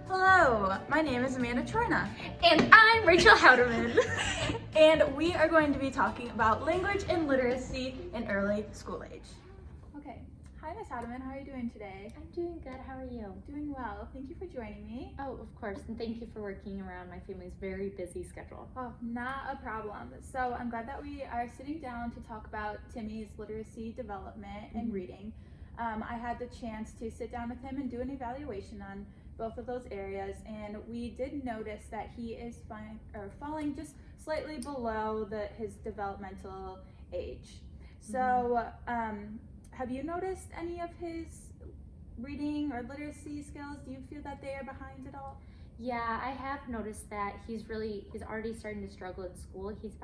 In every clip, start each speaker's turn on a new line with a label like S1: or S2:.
S1: Hello, my name is Amanda Troina,
S2: And I'm Rachel Howderman.
S1: and we are going to be talking about language and literacy in early school age. Okay, hi Miss Howderman, how are you doing today?
S2: I'm doing good. How are you?
S1: Doing well, thank you for joining me.
S2: Oh, of course. And thank you for working around my family's very busy schedule.
S1: Oh, not a problem. So I'm glad that we are sitting down to talk about Timmy's literacy development and reading. I had the chance to sit down with him and do an evaluation on both of those areas, and we did notice that he is falling just slightly below his developmental age. So have you noticed any of his reading or literacy skills? Do you feel that they are behind at all?
S2: Yeah, I have noticed that he's already starting to struggle in school. He's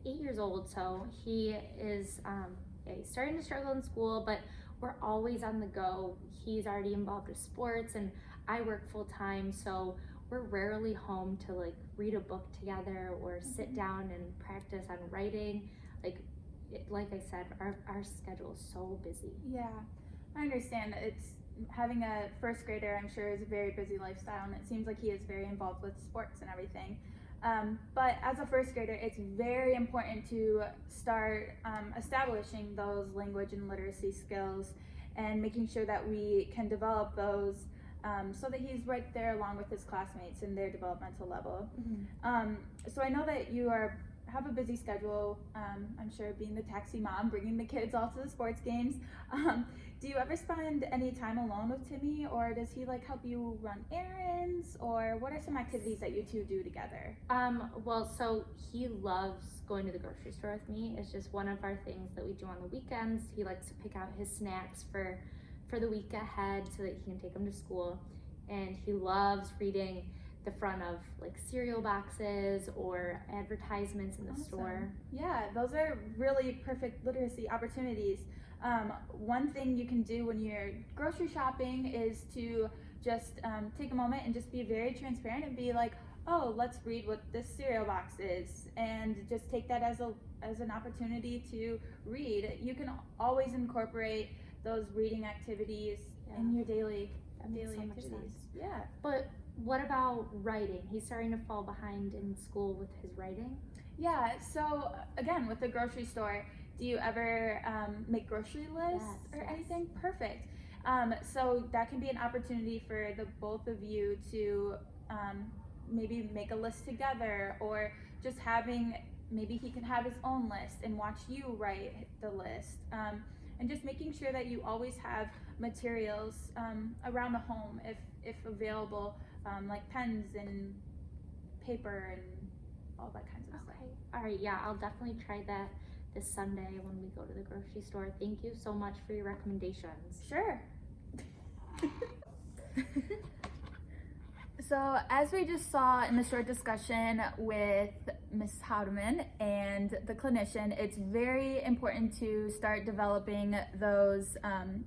S2: 8 years old, so he is he's starting to struggle in school, but we're always on the go. He's already involved with sports, and I work full time, so we're rarely home to read a book together or sit down and practice on writing. Like I said, our schedule is so busy.
S1: Yeah, I understand. It's having a first grader, I'm sure, is a very busy lifestyle, and it seems like he is very involved with sports and everything. But as a first grader, it's very important to start establishing those language and literacy skills and making sure that we can develop those so that he's right there along with his classmates in their developmental level. So I know that you have a busy schedule, I'm sure, being the taxi mom, bringing the kids all to the sports games. Do you ever spend any time alone with Timmy, or does he help you run errands, or what are some activities that you two do together?
S2: Well, so he loves going to the grocery store with me. It's just one of our things that we do on the weekends. He likes to pick out his snacks for the week ahead so that he can take them to school. And he loves reading the front of cereal boxes or advertisements in the store.
S1: Yeah, those are really perfect literacy opportunities. One thing you can do when you're grocery shopping is to just take a moment and just be very transparent and be like, oh, let's read what this cereal box is, and just take that as an opportunity to read. You can always incorporate those reading activities in your daily activities. Yeah.
S2: But what about writing? He's starting to fall behind in school with his writing.
S1: Yeah, so again, with the grocery store, do you ever make grocery lists or anything? Perfect. So that can be an opportunity for the both of you to maybe make a list together, or just maybe he can have his own list and watch you write the list. And just making sure that you always have materials around the home, if available, like pens and paper and all that kinds of stuff.
S2: All right, yeah, I'll definitely try that this Sunday when we go to the grocery store. Thank you so much for your recommendations.
S1: Sure. So as we just saw in the short discussion with Ms. Howderman and the clinician, it's very important to start developing those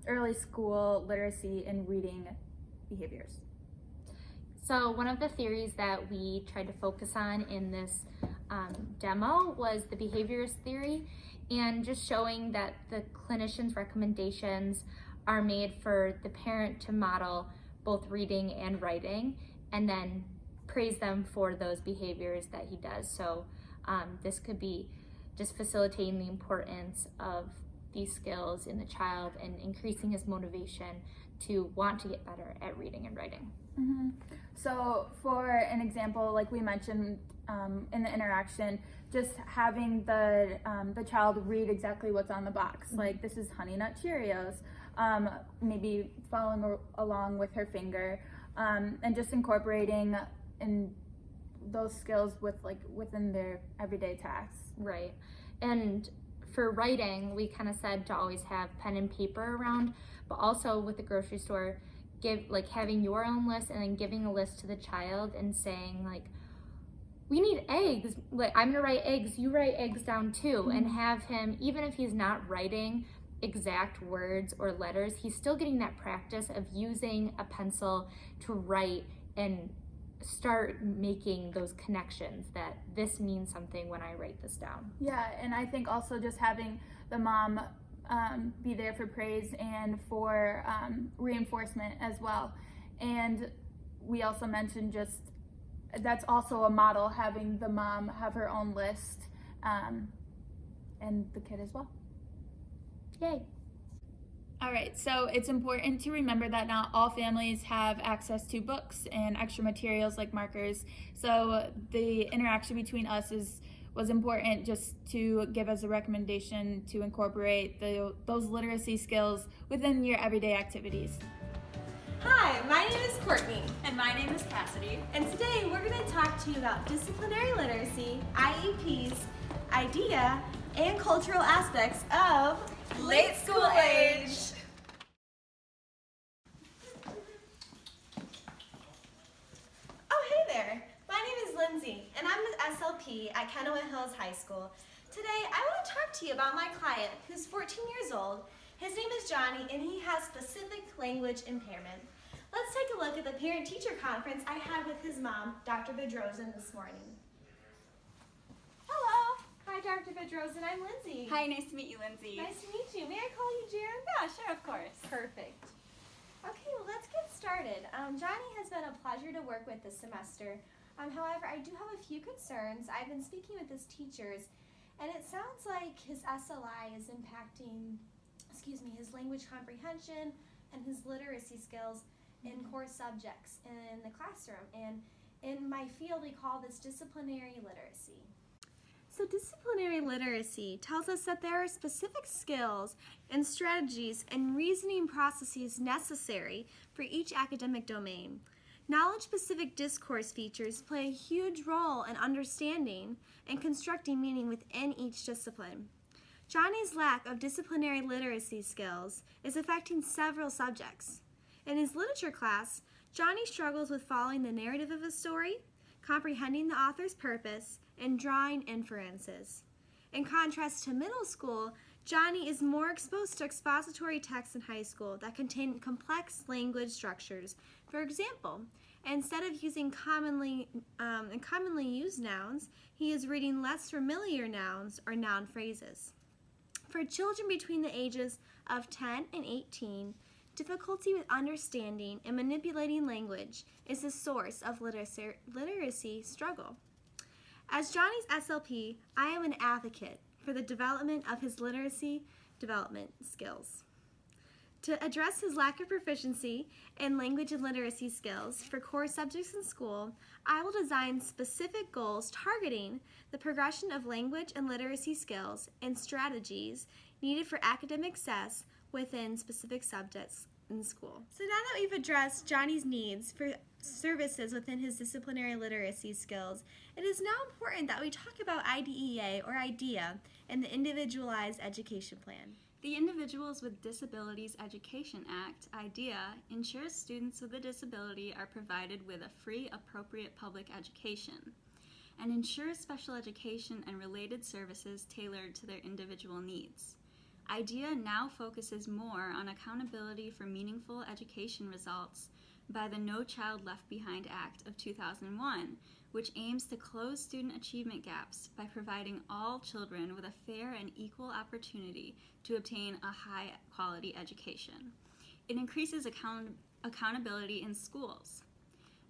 S1: early school literacy and reading behaviors.
S2: So one of the theories that we tried to focus on in this demo was the behaviorist theory, and just showing that the clinician's recommendations are made for the parent to model both reading and writing, and then praise them for those behaviors that he does. So this could be just facilitating the importance of these skills in the child and increasing his motivation to want to get better at reading and writing.
S1: So for an example, like we mentioned in the interaction, just having the child read exactly what's on the box, like this is Honey Nut Cheerios, maybe following along with her finger, and just incorporating in those skills within their everyday tasks.
S2: Right. And for writing, we kind of said to always have pen and paper around, but also with the grocery store, having your own list and then giving a list to the child and saying we need eggs. I'm gonna write eggs, you write eggs down too, and have him, even if he's not writing exact words or letters, he's still getting that practice of using a pencil to write and start making those connections that this means something when I write this down.
S1: Yeah, and I think also just having the mom be there for praise and for reinforcement as well. And we also mentioned just that's also a model, having the mom have her own list, and the kid as well.
S2: Yay.
S1: All right, so it's important to remember that not all families have access to books and extra materials like markers. So the interaction between us was important just to give us a recommendation to incorporate those literacy skills within your everyday activities.
S3: Hi, my name is Courtney,
S4: And my name is Cassidy.
S3: and today we're going to talk to you about disciplinary literacy, IEPs, IDEA, and cultural aspects of late school age. Oh, hey there. My name is Lindsay, and I'm an SLP at Kennewick Hills High School. Today, I want to talk to you about my client who's 14 years old. His name is Johnny, and he has specific language impairment. Let's take a look at the parent-teacher conference I had with his mom, Dr. Bedrosian, this morning. Hello. Hi, Dr. Bedrosian. I'm Lindsay.
S4: Hi, nice to meet you, Lindsay.
S3: Nice to meet you. May I call you Jan?
S4: Yeah, sure, of course.
S3: Perfect. Okay, well, let's get started. Johnny has been a pleasure to work with this semester. However, I do have a few concerns. I've been speaking with his teachers, and it sounds like his SLI is impacting, his language comprehension and his literacy skills in core subjects in the classroom. And in my field, we call this disciplinary literacy. So disciplinary literacy tells us that there are specific skills and strategies and reasoning processes necessary for each academic domain. Knowledge-specific discourse features play a huge role in understanding and constructing meaning within each discipline. Johnny's lack of disciplinary literacy skills is affecting several subjects. In his literature class, Johnny struggles with following the narrative of a story, comprehending the author's purpose, and drawing inferences. In contrast to middle school, Johnny is more exposed to expository texts in high school that contain complex language structures. For example, instead of using commonly used nouns, he is reading less familiar nouns or noun phrases. For children between the ages of 10 and 18, difficulty with understanding and manipulating language is the source of literacy struggle. As Johnny's SLP, I am an advocate for the development of his literacy development skills. To address his lack of proficiency in language and literacy skills for core subjects in school, I will design specific goals targeting the progression of language and literacy skills and strategies needed for academic success within specific subjects in school. So now that we've addressed Johnny's needs for services within his disciplinary literacy skills, it is now important that we talk about IDEA or IDEA and the Individualized Education Plan.
S4: The Individuals with Disabilities Education Act, IDEA, ensures students with a disability are provided with a free, appropriate public education and ensures special education and related services tailored to their individual needs. IDEA now focuses more on accountability for meaningful education results by the No Child Left Behind Act of 2001, which aims to close student achievement gaps by providing all children with a fair and equal opportunity to obtain a high-quality education. It increases accountability in schools.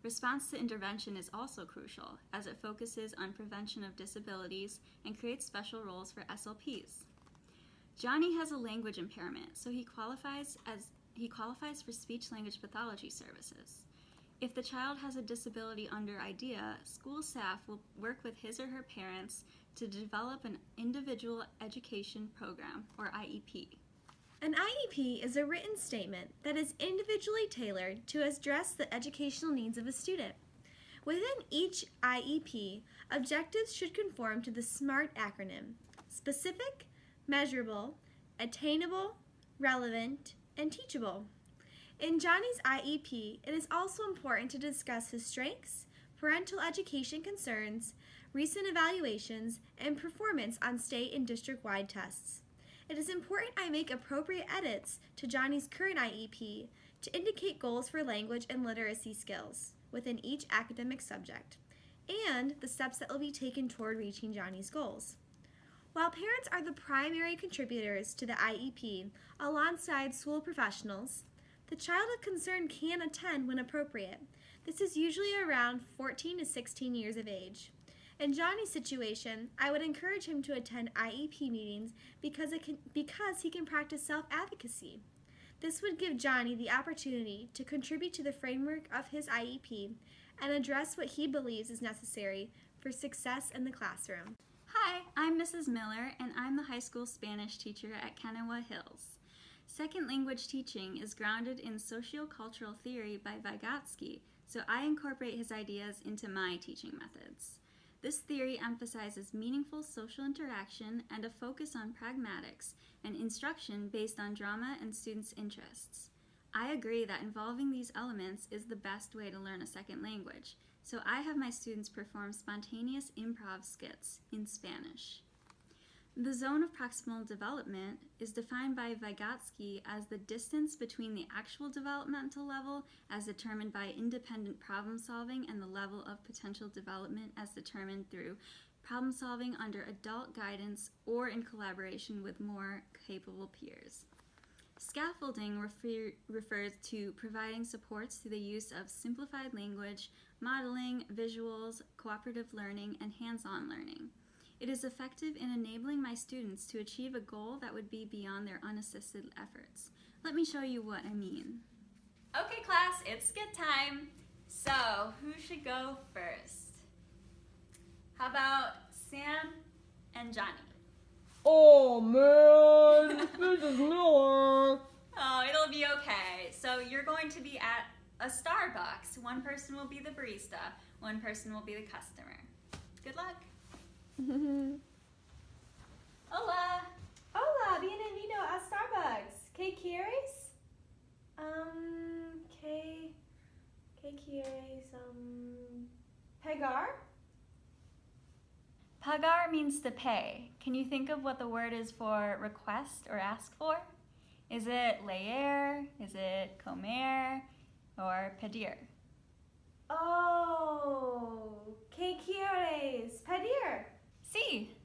S4: Response to intervention is also crucial, as it focuses on prevention of disabilities and creates special roles for SLPs. Johnny has a language impairment, so he qualifies for speech-language pathology services. If the child has a disability under IDEA, school staff will work with his or her parents to develop an individual education program, or IEP.
S3: An IEP is a written statement that is individually tailored to address the educational needs of a student. Within each IEP, objectives should conform to the SMART acronym: specific, measurable, attainable, relevant, and teachable. In Johnny's IEP, it is also important to discuss his strengths, parental education concerns, recent evaluations, and performance on state and district-wide tests. It is important I make appropriate edits to Johnny's current IEP to indicate goals for language and literacy skills within each academic subject, and the steps that will be taken toward reaching Johnny's goals. While parents are the primary contributors to the IEP alongside school professionals, The child of concern can attend when appropriate. This is usually around 14 to 16 years of age. In Johnny's situation, I would encourage him to attend IEP meetings because he can practice self-advocacy. This would give Johnny the opportunity to contribute to the framework of his IEP and address what he believes is necessary for success in the classroom.
S4: Hi, I'm Mrs. Miller, and I'm the high school Spanish teacher at Kanawha Hills. Second language teaching is grounded in sociocultural theory by Vygotsky, so I incorporate his ideas into my teaching methods. This theory emphasizes meaningful social interaction and a focus on pragmatics and instruction based on drama and students' interests. I agree that involving these elements is the best way to learn a second language, so I have my students perform spontaneous improv skits in Spanish. The zone of proximal development is defined by Vygotsky as the distance between the actual developmental level as determined by independent problem solving and the level of potential development as determined through problem solving under adult guidance or in collaboration with more capable peers. Scaffolding refers to providing supports through the use of simplified language, modeling, visuals, cooperative learning, and hands-on learning. It is effective in enabling my students to achieve a goal that would be beyond their unassisted efforts. Let me show you what I mean. Okay, class, it's skit time. So, who should go first? How about Sam and Johnny?
S5: Oh man, it's Mrs. Miller.
S4: Oh, it'll be okay. So you're going to be at a Starbucks. One person will be the barista, one person will be the customer. Good luck. Hola.
S3: Hola, bienvenido a Starbucks. ¿Qué quieres? ¿Qué quieres? Pagar?
S4: Pagar means to pay. Can you think of what the word is for request or ask for? Is it leer? Is it comer? Or pedir?
S3: Oh, ¿qué quieres? Pedir.
S4: Sí,